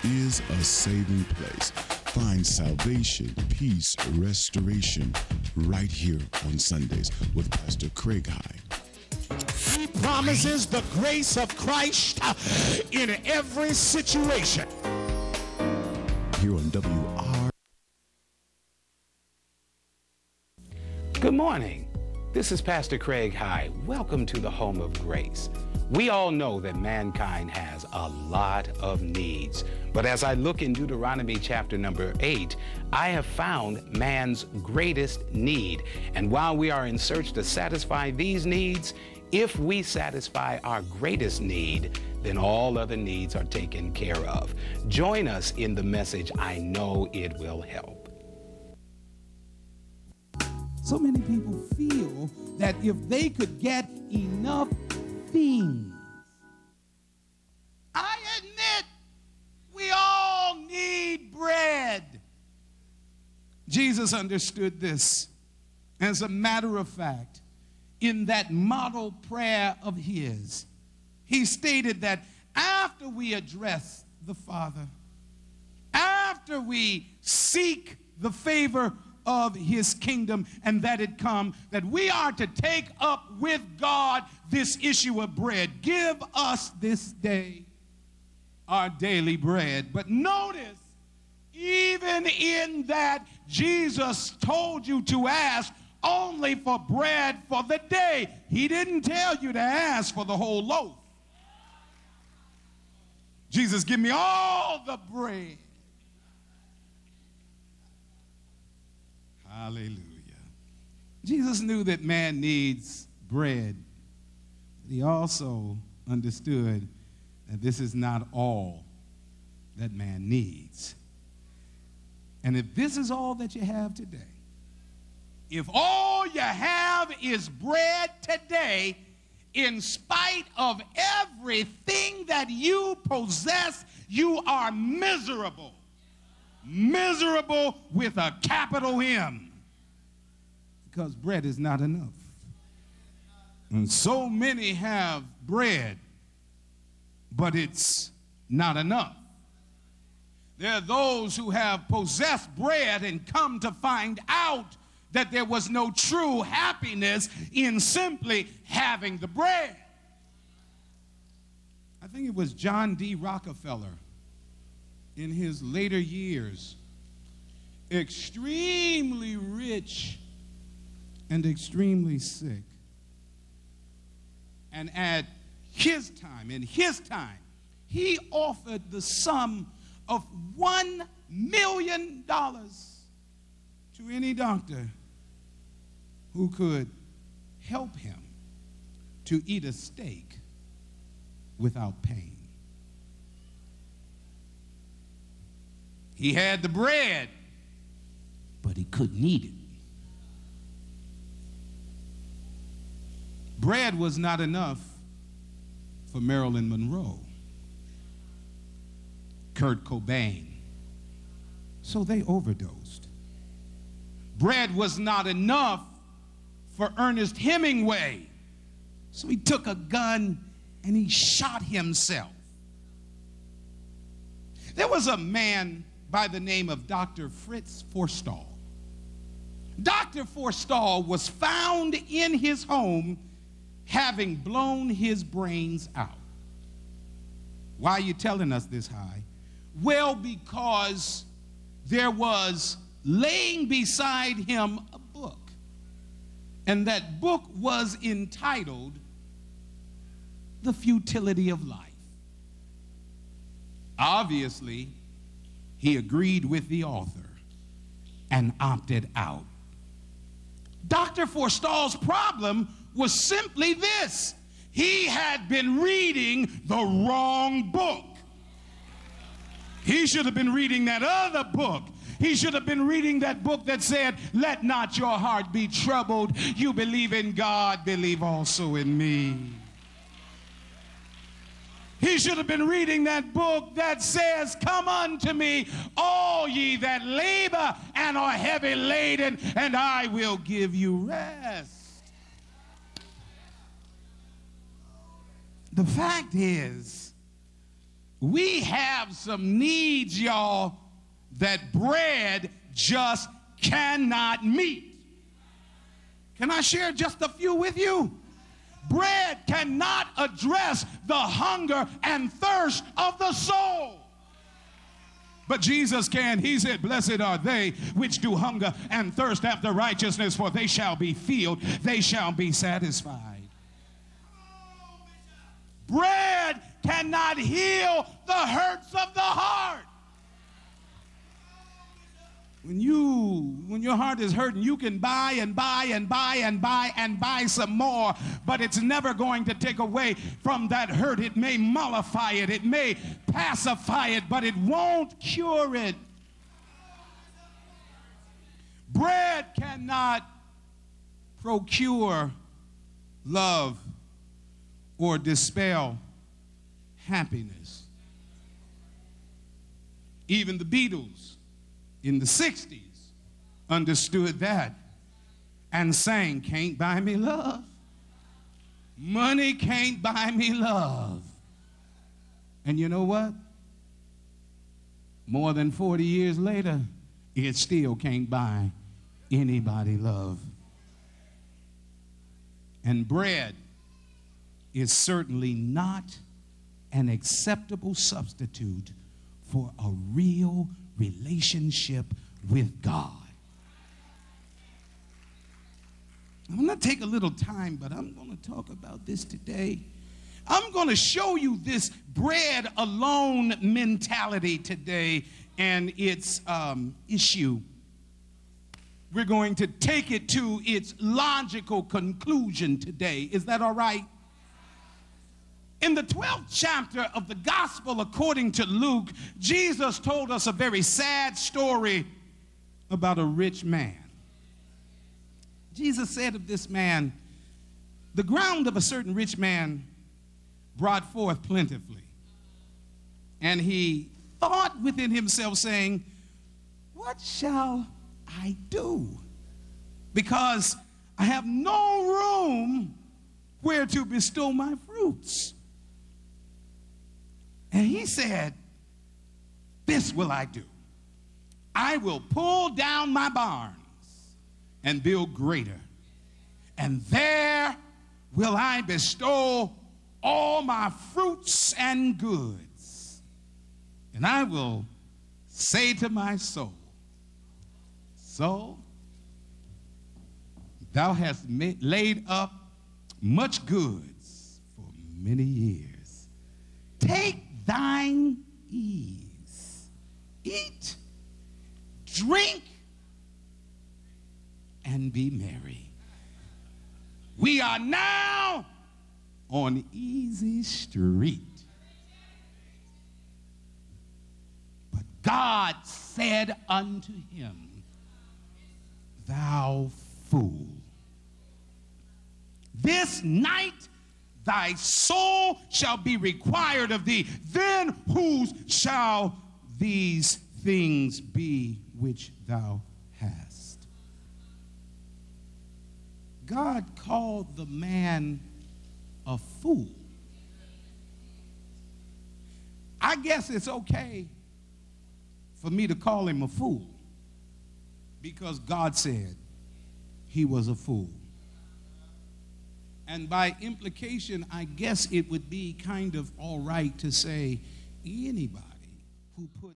is a saving place. Find salvation, peace, restoration right here on Sundays with Pastor Craig High. He promises the grace of Christ in every situation. Here on WR. Good morning. This is Pastor Craig High. Welcome to the home of grace. We all know that mankind has a lot of needs. But as I look in Deuteronomy chapter number 8, I have found man's greatest need. And while we are in search to satisfy these needs, if we satisfy our greatest need, then all other needs are taken care of. Join us in the message. I know it will help. So many people feel that if they could get enough things. I admit we all need bread. Jesus understood this. As a matter of fact, in that model prayer of his, he stated that after we address the Father, after we seek the favor of his kingdom and that it come, that we are to take up with God this issue of bread. Give us this day our daily bread. But notice, even in that, Jesus told you to ask only for bread for the day. He didn't tell you to ask for the whole loaf. Jesus, give me all the bread. Hallelujah. Jesus knew that man needs bread. But he also understood that this is not all that man needs. And if this is all that you have today, if all you have is bread today, in spite of everything that you possess, you are miserable. Miserable with a capital M. Because bread is not enough. And so many have bread, but it's not enough. There are those who have possessed bread and come to find out that there was no true happiness in simply having the bread. I think it was John D. Rockefeller in his later years, extremely rich and extremely sick. And at his time, he offered the sum of $1 million to any doctor who could help him to eat a steak without pain. He had the bread, but he couldn't eat it. Bread was not enough for Marilyn Monroe, Kurt Cobain, so they overdosed. Bread was not enough for Ernest Hemingway, so he took a gun and he shot himself. There was a man by the name of Dr. Fritz Forstall. Dr. Forstall was found in his home having blown his brains out. Why are you telling us this, High? Well, because there was laying beside him a book, and that book was entitled The Futility of Life. Obviously, he agreed with the author and opted out. Dr. Forstall's problem was simply this: he had been reading the wrong book. He should have been reading that other book. He should have been reading that book that said, let not your heart be troubled. You believe in God, believe also in me. He should have been reading that book that says, come unto me, all ye that labor and are heavy laden, and I will give you rest. The fact is, We have some needs, y'all, that bread just cannot meet. Can I share just a few with you? Bread cannot address the hunger and thirst of the soul. But Jesus can. He said, blessed are they which do hunger and thirst after righteousness, for they shall be filled, they shall be satisfied. Bread cannot heal the hurts of the heart. When your heart is hurting, you can buy and buy and buy and buy and buy some more, but it's never going to take away from that hurt. It may mollify it, it may pacify it, but it won't cure it. Bread cannot procure love or dispel happiness. Even the Beatles in the 60s understood that and sang, can't buy me love. Money can't buy me love. And you know what? More than 40 years later, it still can't buy anybody love. And bread is certainly not an acceptable substitute for a real relationship with God. I'm going to take a little time, but I'm going to talk about this today. I'm going to show you this bread alone mentality today and its issue. We're going to take it to its logical conclusion today. Is that all right? In the 12th chapter of the Gospel according to Luke, Jesus told us a very sad story about a rich man. Jesus said of this man, the ground of a certain rich man brought forth plentifully. And he thought within himself, saying, what shall I do? Because I have no room where to bestow my fruits. And he said, this will I do. I will pull down my barns and build greater. And there will I bestow all my fruits and goods. And I will say to my soul, soul, thou hast laid up much goods for many years. Take thine ease, eat, drink, and be merry. We are now on easy street. But God said unto him, thou fool, this night thy soul shall be required of thee. Then whose shall these things be which thou hast? God called the man a fool. I guess it's okay for me to call him a fool because God said he was a fool. And by implication, I guess it would be kind of all right to say anybody who put